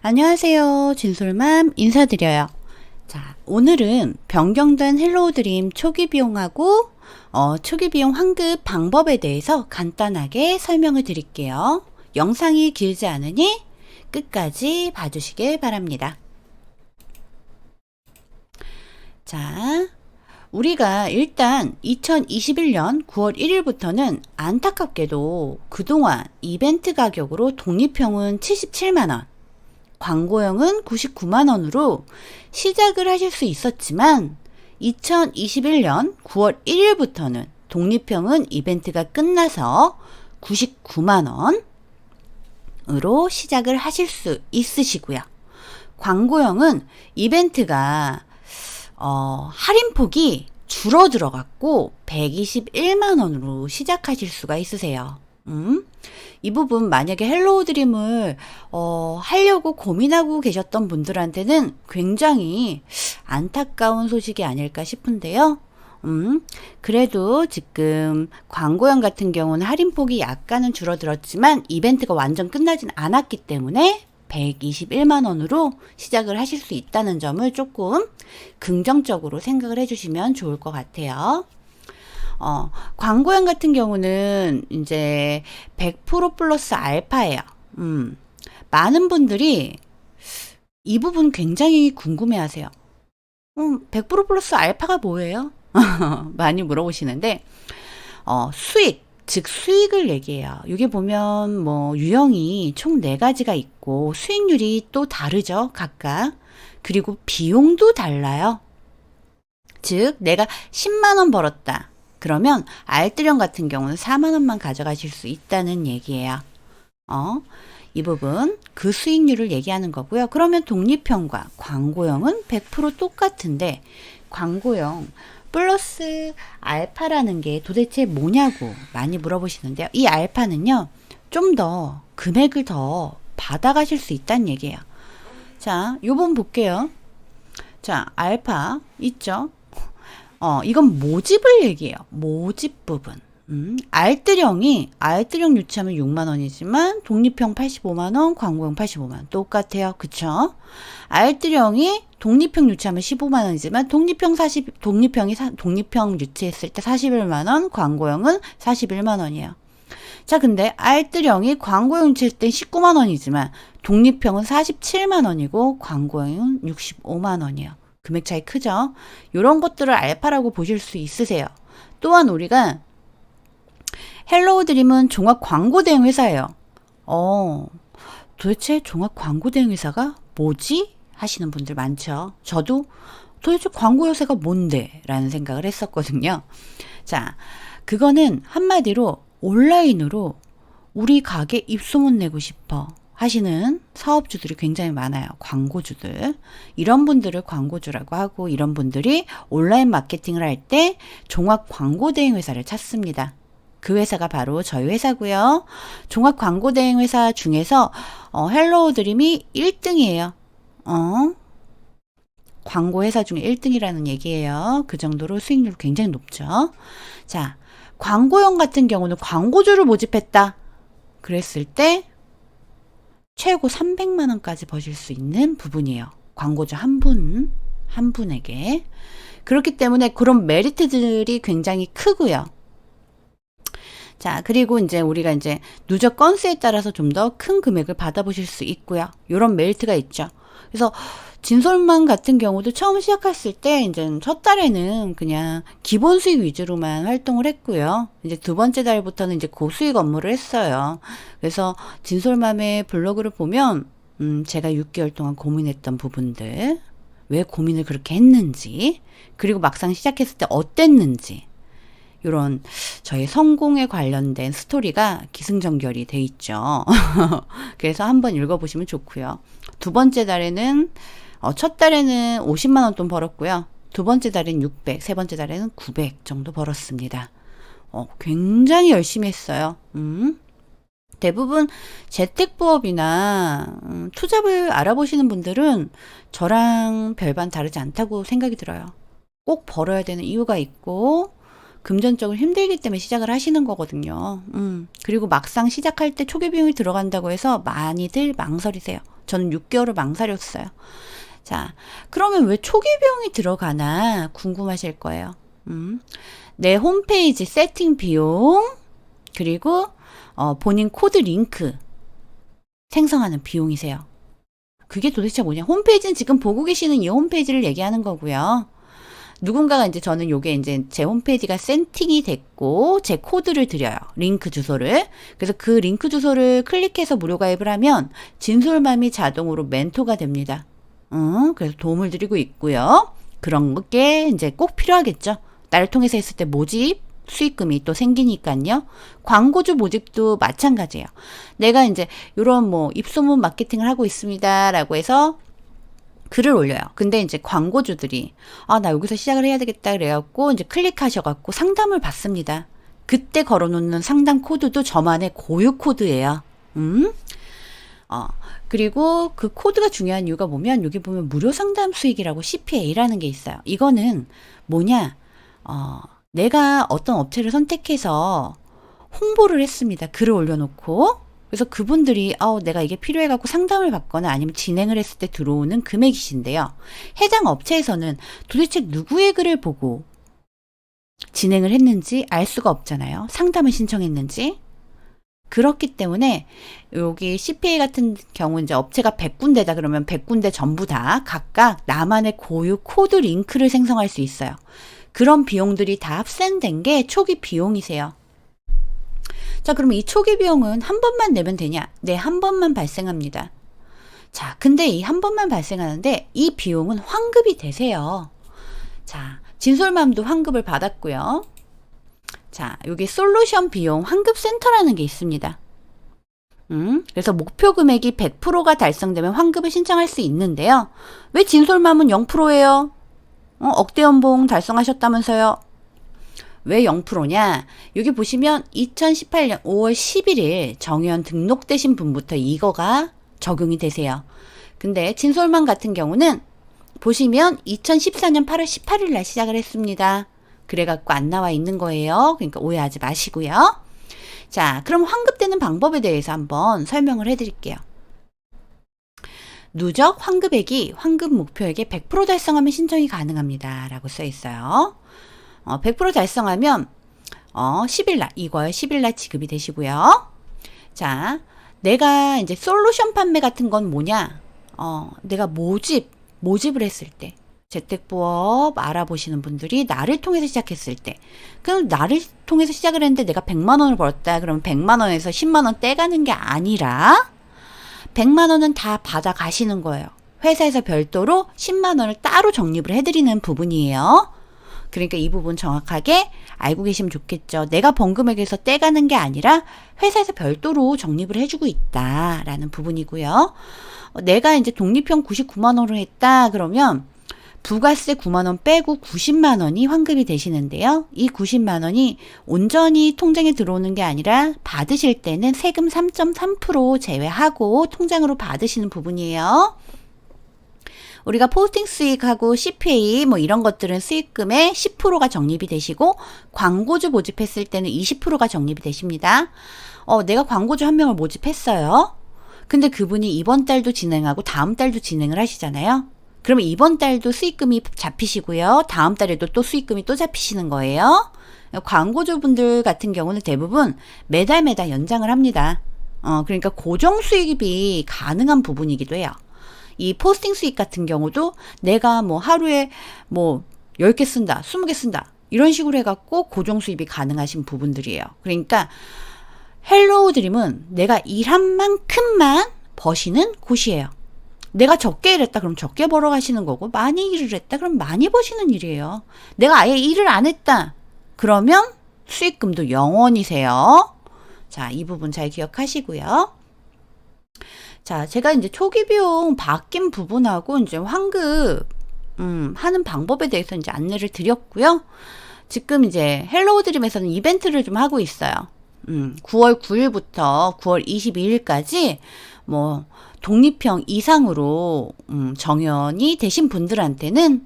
안녕하세요. 진솔맘 인사드려요. 자, 오늘은 변경된 헬로우 드림 초기 비용하고 초기 비용 환급 방법에 대해서 간단하게 설명을 드릴게요. 영상이 길지 않으니 끝까지 봐주시길 바랍니다. 자, 우리가 일단 2021년 9월 1일부터는 안타깝게도 그동안 이벤트 가격으로 독립형은 77만원, 광고형은 99만원으로 시작을 하실 수 있었지만 2021년 9월 1일부터는 독립형은 이벤트가 끝나서 99만원으로 시작을 하실 수 있으시고요. 광고형은 이벤트가 할인폭이 줄어들어 갖고 121만원으로 시작하실 수가 있으세요. 이 부분 만약에 헬로우 드림을 하려고 고민하고 계셨던 분들한테는 굉장히 안타까운 소식이 아닐까 싶은데요. 그래도 지금 광고형 같은 경우는 할인폭이 약간은 줄어들었지만 이벤트가 완전 끝나진 않았기 때문에 121만원으로 시작을 하실 수 있다는 점을 조금 긍정적으로 생각을 해주시면 좋을 것 같아요. 광고형 같은 경우는 이제 100% 플러스 알파예요. 많은 분들이 이 부분 굉장히 궁금해 하세요. 100% 플러스 알파가 뭐예요? 많이 물어보시는데, 수익, 즉 수익을 얘기해요. 여기 보면 뭐 유형이 총 4가지가 있고 수익률이 또 다르죠, 각각. 그리고 비용도 달라요. 즉 내가 10만원 벌었다. 그러면 알뜰형 같은 경우는 4만원만 가져가실 수 있다는 얘기예요. 이 부분 그 수익률을 얘기하는 거고요. 그러면 독립형과 광고형은 100% 똑같은데 광고형 플러스 알파라는 게 도대체 뭐냐고 많이 물어보시는데요. 이 알파는요, 좀 더 금액을 더 받아가실 수 있다는 얘기예요. 자, 요번 볼게요. 자, 알파 있죠? 이건 모집을 얘기해요. 모집 부분. 알뜰형 유치하면 6만원이지만 독립형 85만원, 광고형 85만원 똑같아요. 그쵸? 알뜰형이 독립형 유치하면 15만원이지만 독립형 유치했을 때 41만원, 광고형은 41만원이에요. 자, 근데 알뜰형이 광고형 유치했을 때 19만원이지만 독립형은 47만원이고 광고형은 65만원이에요. 금액 차이 크죠? 이런 것들을 알파라고 보실 수 있으세요. 또한 우리가 헬로우 드림은 종합 광고 대행 회사예요. 도대체 종합 광고 대행 회사가 뭐지? 하시는 분들 많죠. 저도 도대체 광고 회사가 뭔데? 라는 생각을 했었거든요. 자, 그거는 한마디로 온라인으로 우리 가게 입소문 내고 싶어 하시는 사업주들이 굉장히 많아요. 광고주들. 이런 분들을 광고주라고 하고 이런 분들이 온라인 마케팅을 할 때 종합 광고 대행 회사를 찾습니다. 그 회사가 바로 저희 회사고요. 종합 광고 대행 회사 중에서 헬로우 드림이 1등이에요. 광고 회사 중에 1등이라는 얘기예요. 그 정도로 수익률이 굉장히 높죠. 자, 광고형 같은 경우는 광고주를 모집했다. 그랬을 때 최고 300만원까지 버실 수 있는 부분이에요. 광고주 한 분에게. 그렇기 때문에 그런 메리트들이 굉장히 크고요. 자, 그리고 이제 우리가 이제 누적 건수에 따라서 좀 더 큰 금액을 받아보실 수 있고요. 이런 메리트가 있죠. 그래서 진솔맘 같은 경우도 처음 시작했을 때 이제 첫 달에는 그냥 기본 수익 위주로만 활동을 했고요. 이제 두 번째 달부터는 이제 고수익 업무를 했어요. 그래서 진솔맘의 블로그를 보면 제가 6개월 동안 고민했던 부분들, 왜 고민을 그렇게 했는지, 그리고 막상 시작했을 때 어땠는지, 이런 저의 성공에 관련된 스토리가 기승전결이 돼 있죠. 그래서 한번 읽어보시면 좋고요. 두 번째 달에는 첫 달에는 50만원 돈 벌었고요. 두 번째 달에는 600, 세 번째 달에는 900 정도 벌었습니다. 굉장히 열심히 했어요. 대부분 재택부업이나 투잡을 알아보시는 분들은 저랑 별반 다르지 않다고 생각이 들어요. 꼭 벌어야 되는 이유가 있고 금전적으로 힘들기 때문에 시작을 하시는 거거든요. 그리고 막상 시작할 때 초기 비용이 들어간다고 해서 많이들 망설이세요. 저는 6개월을 망설였어요. 자, 그러면 왜 초기 비용이 들어가나 궁금하실 거예요. 내 홈페이지 세팅 비용, 그리고 본인 코드 링크 생성하는 비용이세요. 그게 도대체 뭐냐? 홈페이지는 지금 보고 계시는 이 홈페이지를 얘기하는 거고요. 누군가가 이제 저는 요게 이제 제 홈페이지가 세팅이 됐고 제 코드를 드려요. 링크 주소를. 그래서 그 링크 주소를 클릭해서 무료 가입을 하면 진솔맘이 자동으로 멘토가 됩니다. 그래서 도움을 드리고 있고요. 그런 게 이제 꼭 필요하겠죠. 나를 통해서 했을 때 모집, 수익금이 또 생기니까요. 광고주 모집도 마찬가지예요. 내가 이제 이런 뭐 입소문 마케팅을 하고 있습니다라고 해서 글을 올려요. 근데 이제 광고주들이 나 여기서 시작을 해야 되겠다 그래갖고 이제 클릭하셔갖고 상담을 받습니다. 그때 걸어놓는 상담 코드도 저만의 고유 코드예요. 그리고 그 코드가 중요한 이유가 뭐면 여기 보면 무료 상담 수익이라고 CPA라는 게 있어요. 이거는 뭐냐? 내가 어떤 업체를 선택해서 홍보를 했습니다. 글을 올려놓고. 그래서 그분들이 내가 이게 필요해갖고 상담을 받거나 아니면 진행을 했을 때 들어오는 금액이신데요. 해당 업체에서는 도대체 누구의 글을 보고 진행을 했는지 알 수가 없잖아요. 상담을 신청했는지. 그렇기 때문에 여기 CPA 같은 경우 이제 업체가 100군데다 그러면 100군데 전부 다 각각 나만의 고유 코드 링크를 생성할 수 있어요. 그런 비용들이 다 합산된 게 초기 비용이세요. 자, 그러면 이 초기 비용은 한 번만 내면 되냐? 네, 한 번만 발생합니다. 자, 근데 이 한 번만 발생하는데 이 비용은 환급이 되세요. 자, 진솔맘도 환급을 받았고요. 자, 여기 솔루션 비용 환급센터라는 게 있습니다. 그래서 목표 금액이 100%가 달성되면 환급을 신청할 수 있는데요. 왜 진솔맘은 0%예요? 억대 연봉 달성하셨다면서요? 왜 0%냐? 여기 보시면 2018년 5월 11일 정의원 등록되신 분부터 이거가 적용이 되세요. 근데 진솔맘 같은 경우는 보시면 2014년 8월 18일 날 시작을 했습니다. 그래갖고 안 나와 있는 거예요. 그러니까 오해하지 마시고요. 자, 그럼 환급되는 방법에 대해서 한번 설명을 해드릴게요. 누적 환급액이 환급 목표액의 100% 달성하면 신청이 가능합니다. 라고 써 있어요. 100% 달성하면 10일날, 2월 10일날 지급이 되시고요. 자, 내가 이제 솔루션 판매 같은 건 뭐냐? 내가 모집을 했을 때 재택부업 알아보시는 분들이 나를 통해서 시작했을 때, 그럼 나를 통해서 시작을 했는데 내가 100만 원을 벌었다. 그러면 100만 원에서 10만 원 떼가는 게 아니라 100만 원은 다 받아 가시는 거예요. 회사에서 별도로 10만 원을 따로 적립을 해드리는 부분이에요. 그러니까 이 부분 정확하게 알고 계시면 좋겠죠. 내가 번 금액에서 떼가는 게 아니라 회사에서 별도로 적립을 해주고 있다라는 부분이고요. 내가 이제 독립형 99만 원을 했다 그러면 부가세 9만 원 빼고 90만 원이 환급이 되시는데요. 이 90만 원이 온전히 통장에 들어오는 게 아니라 받으실 때는 세금 3.3% 제외하고 통장으로 받으시는 부분이에요. 우리가 포스팅 수익하고 CPA 뭐 이런 것들은 수익금의 10%가 적립이 되시고 광고주 모집했을 때는 20%가 적립이 되십니다. 내가 광고주 한 명을 모집했어요. 근데 그분이 이번 달도 진행하고 다음 달도 진행을 하시잖아요. 그러면 이번 달도 수익금이 잡히시고요. 다음 달에도 또 수익금이 또 잡히시는 거예요. 광고주분들 같은 경우는 대부분 매달 연장을 합니다. 그러니까 고정 수익이 가능한 부분이기도 해요. 이 포스팅 수익 같은 경우도 내가 뭐 하루에 뭐 10개 쓴다, 20개 쓴다 이런 식으로 해갖고 고정 수입이 가능하신 부분들이에요. 그러니까 헬로우 드림은 내가 일한 만큼만 버시는 곳이에요. 내가 적게 일했다 그럼 적게 벌어 가시는 거고 많이 일을 했다 그럼 많이 버시는 일이에요. 내가 아예 일을 안 했다 그러면 수익금도 0원이세요. 자, 이 부분 잘 기억하시고요. 자, 제가 이제 초기 비용 바뀐 부분하고 이제 환급 하는 방법에 대해서 이제 안내를 드렸고요. 지금 이제 헬로우 드림에서는 이벤트를 좀 하고 있어요. 9월 9일부터 9월 22일까지 뭐 독립형 이상으로 정연이 되신 분들한테는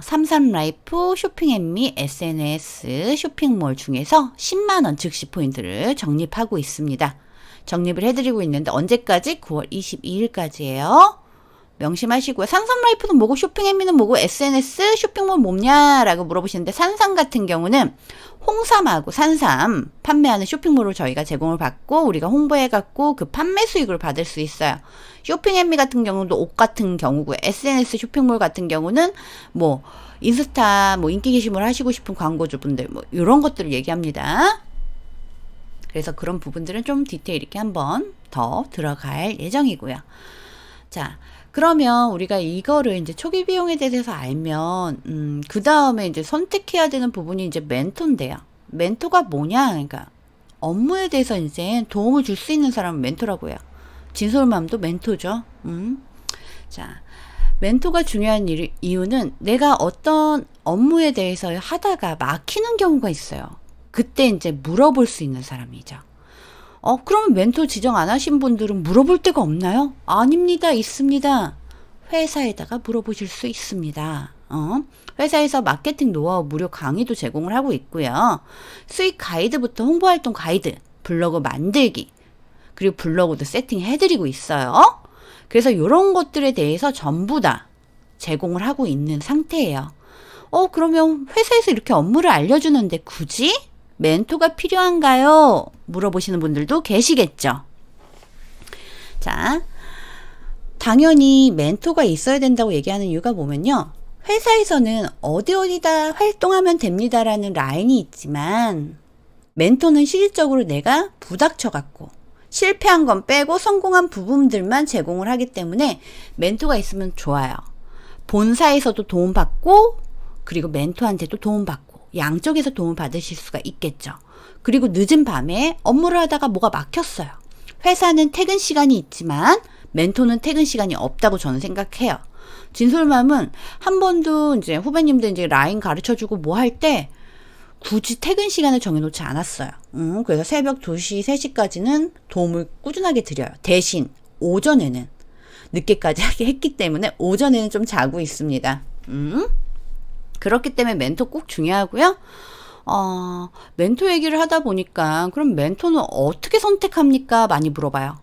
삼삼라이프 쇼핑앤미 SNS 쇼핑몰 중에서 10만 원 즉시 포인트를 적립하고 있습니다. 적립을 해드리고 있는데 언제까지? 9월 22일까지예요. 명심하시고요. 산삼라이프는 뭐고 쇼핑앤미는 뭐고 SNS 쇼핑몰 뭐냐라고 물어보시는데 산삼 같은 경우는 홍삼하고 산삼 판매하는 쇼핑몰을 저희가 제공을 받고 우리가 홍보해갖고 그 판매 수익을 받을 수 있어요. 쇼핑앤미 같은 경우도 옷 같은 경우고 SNS 쇼핑몰 같은 경우는 뭐 인스타 뭐 인기 게시물 하시고 싶은 광고주분들 뭐 이런 것들을 얘기합니다. 그래서 그런 부분들은 좀 디테일 있게 한번 더 들어갈 예정이고요. 자, 그러면 우리가 이거를 이제 초기 비용에 대해서 알면, 그 다음에 이제 선택해야 되는 부분이 이제 멘토인데요. 멘토가 뭐냐? 그러니까 업무에 대해서 이제 도움을 줄 수 있는 사람은 멘토라고 해요. 진솔맘도 멘토죠. 자, 멘토가 중요한 이유는 내가 어떤 업무에 대해서 하다가 막히는 경우가 있어요. 그때 이제 물어볼 수 있는 사람이죠. 그러면 멘토 지정 안 하신 분들은 물어볼 데가 없나요? 아닙니다. 있습니다. 회사에다가 물어보실 수 있습니다. 회사에서 마케팅 노하우 무료 강의도 제공을 하고 있고요. 수익 가이드부터 홍보활동 가이드, 블로그 만들기, 그리고 블로그도 세팅해드리고 있어요. 그래서 이런 것들에 대해서 전부 다 제공을 하고 있는 상태예요. 그러면 회사에서 이렇게 업무를 알려주는데 굳이 멘토가 필요한가요? 물어보시는 분들도 계시겠죠. 자, 당연히 멘토가 있어야 된다고 얘기하는 이유가 뭐면요. 회사에서는 어디다 활동하면 됩니다라는 라인이 있지만 멘토는 실질적으로 내가 부닥쳐갖고 실패한 건 빼고 성공한 부분들만 제공을 하기 때문에 멘토가 있으면 좋아요. 본사에서도 도움받고 그리고 멘토한테도 도움받고 양쪽에서 도움을 받으실 수가 있겠죠. 그리고 늦은 밤에 업무를 하다가 뭐가 막혔어요. 회사는 퇴근 시간이 있지만 멘토는 퇴근 시간이 없다고 저는 생각해요. 진솔맘은 한 번도 이제 후배님들 이제 라인 가르쳐주고 뭐 할 때 굳이 퇴근 시간을 정해놓지 않았어요. 그래서 새벽 2시, 3시까지는 도움을 꾸준하게 드려요. 대신 오전에는 늦게까지 하게 했기 때문에 오전에는 좀 자고 있습니다. 그렇기 때문에 멘토 꼭 중요하고요. 멘토 얘기를 하다 보니까 그럼 멘토는 어떻게 선택합니까? 많이 물어봐요.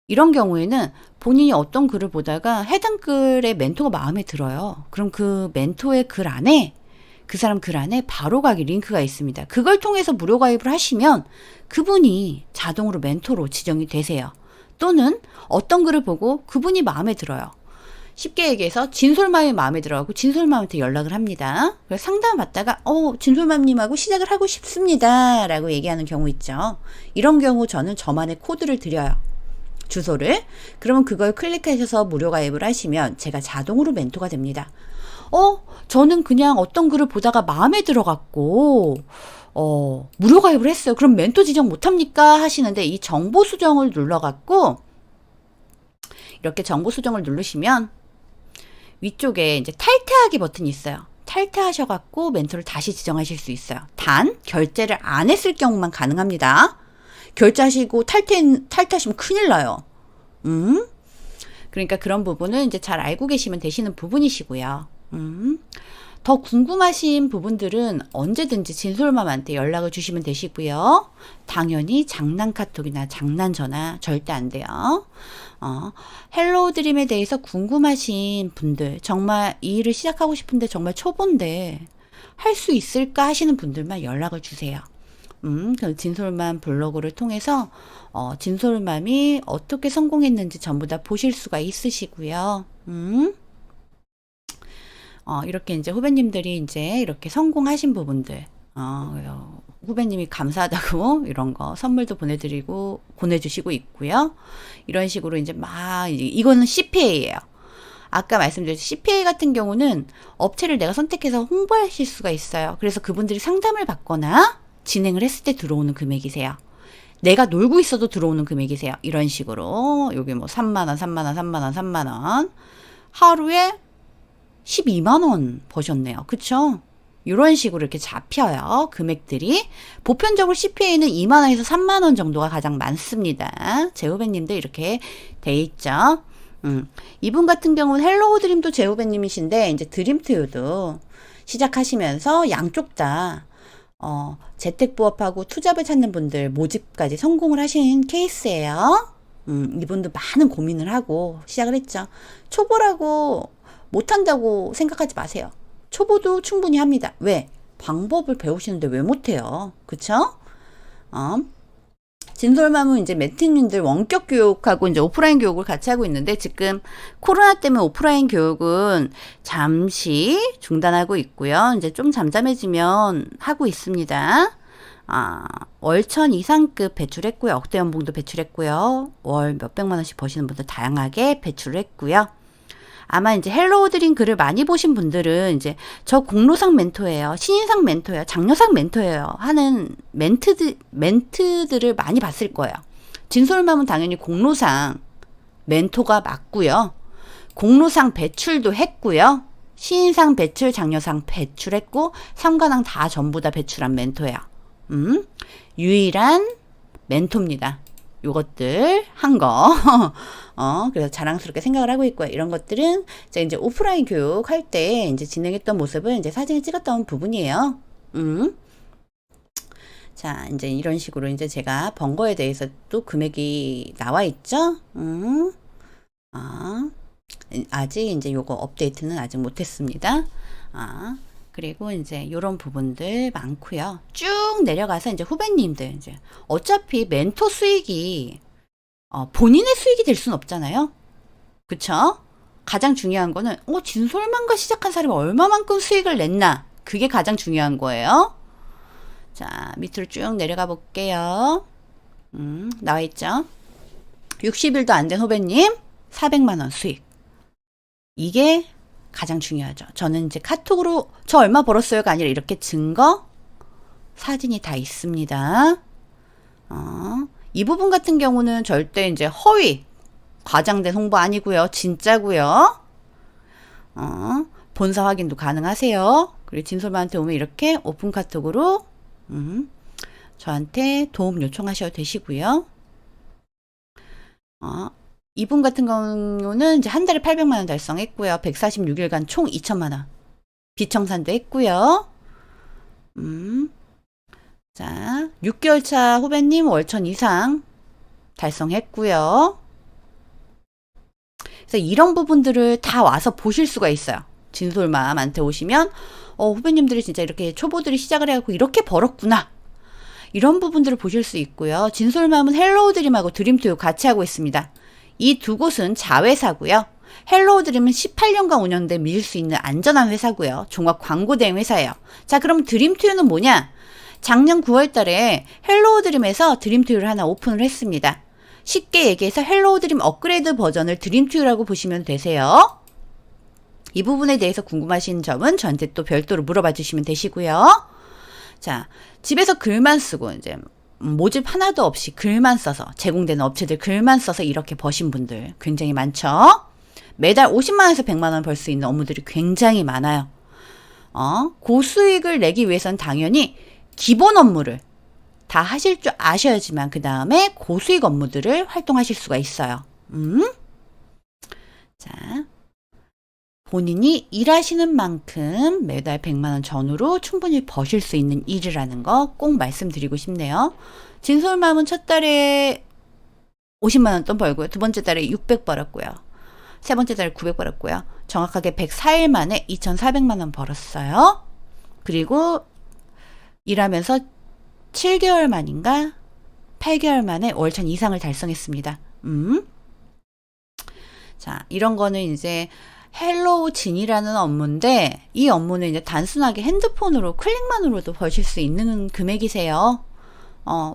이런 경우에는 본인이 어떤 글을 보다가 해당 글의 멘토가 마음에 들어요. 그럼 그 멘토의 글 안에 그 사람 글 안에 바로 가기 링크가 있습니다. 그걸 통해서 무료 가입을 하시면 그분이 자동으로 멘토로 지정이 되세요. 또는 어떤 글을 보고 그분이 마음에 들어요. 쉽게 얘기해서 진솔맘이 마음에 들어가고 진솔맘한테 연락을 합니다. 그래서 상담을 받다가 진솔맘님하고 시작을 하고 싶습니다 라고 얘기하는 경우 있죠. 이런 경우 저는 저만의 코드를 드려요. 주소를. 그러면 그걸 클릭하셔서 무료 가입을 하시면 제가 자동으로 멘토가 됩니다. 저는 그냥 어떤 글을 보다가 마음에 들어갔고 무료 가입을 했어요. 그럼 멘토 지정 못합니까? 하시는데 이 정보 수정을 눌러갖고 이렇게 정보 수정을 누르시면 위쪽에 이제 탈퇴하기 버튼이 있어요. 탈퇴하셔갖고 멘토를 다시 지정하실 수 있어요. 단 결제를 안 했을 경우만 가능합니다. 결제하시고 탈퇴하시면 큰일 나요. 그러니까 그런 부분은 이제 잘 알고 계시면 되시는 부분이시고요. 더 궁금하신 부분들은 언제든지 진솔맘한테 연락을 주시면 되시고요. 당연히 장난 카톡이나 장난 전화 절대 안 돼요. 헬로우 드림에 대해서 궁금하신 분들, 정말 이 일을 시작하고 싶은데 정말 초보인데 할 수 있을까 하시는 분들만 연락을 주세요. 그 진솔맘 블로그를 통해서 진솔맘이 어떻게 성공했는지 전부 다 보실 수가 있으시고요. 이렇게 이제 후배님들이 이제 이렇게 성공하신 부분들, 후배님이 감사하다고 이런 거 선물도 보내주시고 있고요. 이런 식으로 이제 이거는 CPA예요. 아까 말씀드렸듯이 CPA 같은 경우는 업체를 내가 선택해서 홍보하실 수가 있어요. 그래서 그분들이 상담을 받거나 진행을 했을 때 들어오는 금액이세요. 내가 놀고 있어도 들어오는 금액이세요. 이런 식으로 여기 뭐 3만원, 3만원, 3만원, 3만원 하루에 12만원 버셨네요. 그쵸? 이런 식으로 이렇게 잡혀요. 금액들이. 보편적으로 CPA는 2만원에서 3만원 정도가 가장 많습니다. 제 후배님들 이렇게 돼 있죠. 이분 같은 경우는 헬로우 드림도 제 후배님이신데 이제 드림투유도 시작하시면서 양쪽 다 재택부업하고 투잡을 찾는 분들 모집까지 성공을 하신 케이스예요. 이분도 많은 고민을 하고 시작을 했죠. 초보라고 못한다고 생각하지 마세요. 초보도 충분히 합니다. 왜? 방법을 배우시는데 왜 못해요? 그쵸? 진솔맘은 이제 멘티님들 원격 교육하고 이제 오프라인 교육을 같이 하고 있는데 지금 코로나 때문에 오프라인 교육은 잠시 중단하고 있고요. 이제 좀 잠잠해지면 하고 있습니다. 월천 이상급 배출했고요. 억대 연봉도 배출했고요. 월 몇백만 원씩 버시는 분들 다양하게 배출을 했고요. 아마 이제 헬로우 드림 글을 많이 보신 분들은 이제 저 공로상 멘토예요. 신인상 멘토예요. 장려상 멘토예요. 하는 멘트들을 많이 봤을 거예요. 진솔맘은 당연히 공로상 멘토가 맞고요. 공로상 배출도 했고요. 신인상 배출, 장려상 배출했고 상관왕 다 전부 다 배출한 멘토예요. 유일한 멘토입니다. 요것들 한 거. 그래서 자랑스럽게 생각을 하고 있고요. 이런 것들은 제가 이제 오프라인 교육 할 때 이제 진행했던 모습을 이제 사진을 찍었던 부분이에요. 자, 이제 이런 식으로 이제 제가 번 거에 대해서 또 금액이 나와 있죠. 아직 이제 요거 업데이트는 아직 못했습니다. 그리고 이제 요런 부분들 많고요. 쭉 내려가서 이제 후배님들 이제 어차피 멘토 수익이 본인의 수익이 될 수는 없잖아요. 그쵸? 가장 중요한 거는 진솔만과 시작한 사람이 얼마만큼 수익을 냈나, 그게 가장 중요한 거예요. 자, 밑으로 쭉 내려가 볼게요. 나와 있죠. 60일도 안 된 후배님 400만 원 수익. 이게 가장 중요하죠. 저는 이제 카톡으로 저 얼마 벌었어요가 아니라 이렇게 증거 사진이 다 있습니다. 이 부분 같은 경우는 절대 이제 허위 과장된 홍보 아니고요. 진짜고요. 본사 확인도 가능하세요. 그리고 진솔만한테 오면 이렇게 오픈 카톡으로 저한테 도움 요청하셔도 되시고요. 이분 같은 경우는 이제 한 달에 800만 원 달성했고요. 146일간 총 2천만 원. 비청산도 했고요. 자, 6개월 차 후배님 월천 이상 달성했고요. 그래서 이런 부분들을 다 와서 보실 수가 있어요. 진솔맘한테 오시면 후배님들이 진짜 이렇게 초보들이 시작을 해갖고 이렇게 벌었구나. 이런 부분들을 보실 수 있고요. 진솔맘은 헬로우 드림하고 드림투유 같이 하고 있습니다. 이 두 곳은 자회사고요. 헬로우 드림은 18년간 운영돼 밀 수 있는 안전한 회사고요. 종합 광고 대행 회사예요. 자, 그럼 드림투유는 뭐냐? 작년 9월 달에 헬로우 드림에서 드림투유를 하나 오픈을 했습니다. 쉽게 얘기해서 헬로우 드림 업그레이드 버전을 드림투유라고 보시면 되세요. 이 부분에 대해서 궁금하신 점은 저한테 또 별도로 물어봐 주시면 되시고요. 자, 집에서 글만 쓰고 이제 모집 하나도 없이 글만 써서 제공되는 업체들 글만 써서 이렇게 버신 분들 굉장히 많죠. 매달 50만 원에서 100만 원 벌 수 있는 업무들이 굉장히 많아요. 고수익을 내기 위해서는 당연히 기본 업무를 다 하실 줄 아셔야지만 그 다음에 고수익 업무들을 활동하실 수가 있어요. 자, 본인이 일하시는 만큼 매달 100만 원 전후로 충분히 버실 수 있는 일이라는 거 꼭 말씀드리고 싶네요. 진솔맘은 첫 달에 50만 원 돈 벌고요. 두 번째 달에 600 벌었고요. 세 번째 달에 900 벌었고요. 정확하게 104일 만에 2,400만 원 벌었어요. 그리고 일하면서 7개월 만인가 8개월 만에 월천 이상을 달성했습니다. 자, 이런 거는 이제 헬로우 진이라는 업무인데 이 업무는 이제 단순하게 핸드폰으로 클릭만으로도 버실 수 있는 금액이세요.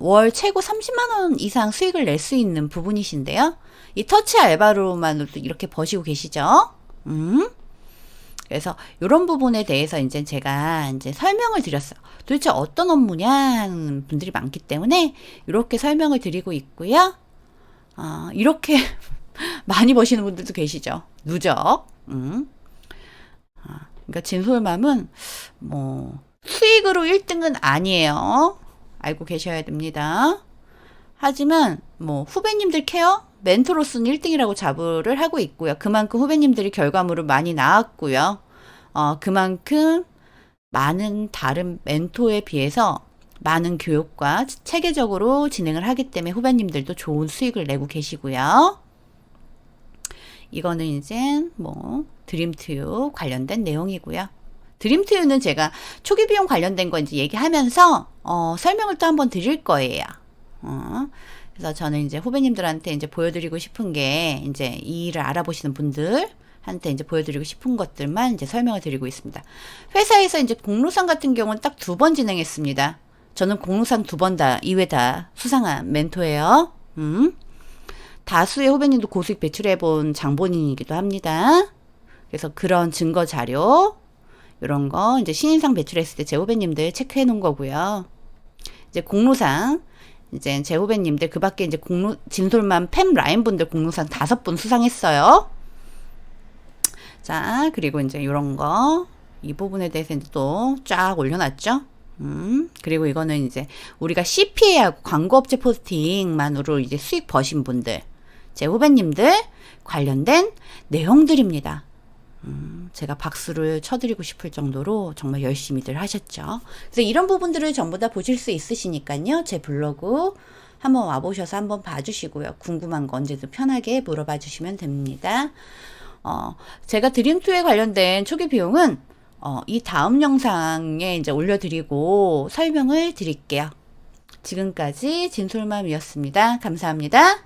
월 최고 30만 원 이상 수익을 낼 수 있는 부분이신데요. 이 터치 알바로만으로도 이렇게 버시고 계시죠. 그래서 이런 부분에 대해서 이제 제가 이제 설명을 드렸어요. 도대체 어떤 업무냐 하는 분들이 많기 때문에 이렇게 설명을 드리고 있고요. 이렇게 많이 버시는 분들도 계시죠. 누적. 그러니까 진솔맘은 뭐 수익으로 1등은 아니에요. 알고 계셔야 됩니다. 하지만 뭐 후배님들 케어 멘토로서는 1등이라고 자부를 하고 있고요. 그만큼 후배님들이 결과물을 많이 나왔고요. 그만큼 많은 다른 멘토에 비해서 많은 교육과 체계적으로 진행을 하기 때문에 후배님들도 좋은 수익을 내고 계시고요. 이거는 이제 뭐 드림투유 관련된 내용이고요. 드림투유는 제가 초기 비용 관련된 거 이제 얘기하면서 설명을 또 한번 드릴 거예요. 그래서 저는 이제 후배님들한테 이제 보여드리고 싶은 게 이제 이 일을 알아보시는 분들한테 이제 보여드리고 싶은 것들만 이제 설명을 드리고 있습니다. 회사에서 이제 공로상 같은 경우는 딱 2번 진행했습니다. 저는 공로상 2번 다, 2회 다 수상한 멘토예요. 다수의 후배님도 고수익 배출해본 장본인이기도 합니다. 그래서 그런 증거 자료, 이런 거 이제 신인상 배출했을 때 제 후배님들 체크해 놓은 거고요. 이제 공로상, 이제 제 후배님들 그 밖에 이제 진솔만 팸 라인 분들 공로상 5분 수상했어요. 자, 그리고 이제 이런 거, 이 부분에 대해서 이제 또 쫙 올려놨죠. 그리고 이거는 이제 우리가 CPA하고 광고업체 포스팅만으로 이제 수익 버신 분들, 제 후배님들 관련된 내용들입니다. 제가 박수를 쳐드리고 싶을 정도로 정말 열심히들 하셨죠. 그래서 이런 부분들을 전부 다 보실 수 있으시니까요. 제 블로그 한번 와보셔서 한번 봐주시고요. 궁금한 거 언제든 편하게 물어봐 주시면 됩니다. 제가 드림투에 관련된 초기 비용은 이 다음 영상에 이제 올려드리고 설명을 드릴게요. 지금까지 진솔맘이었습니다. 감사합니다.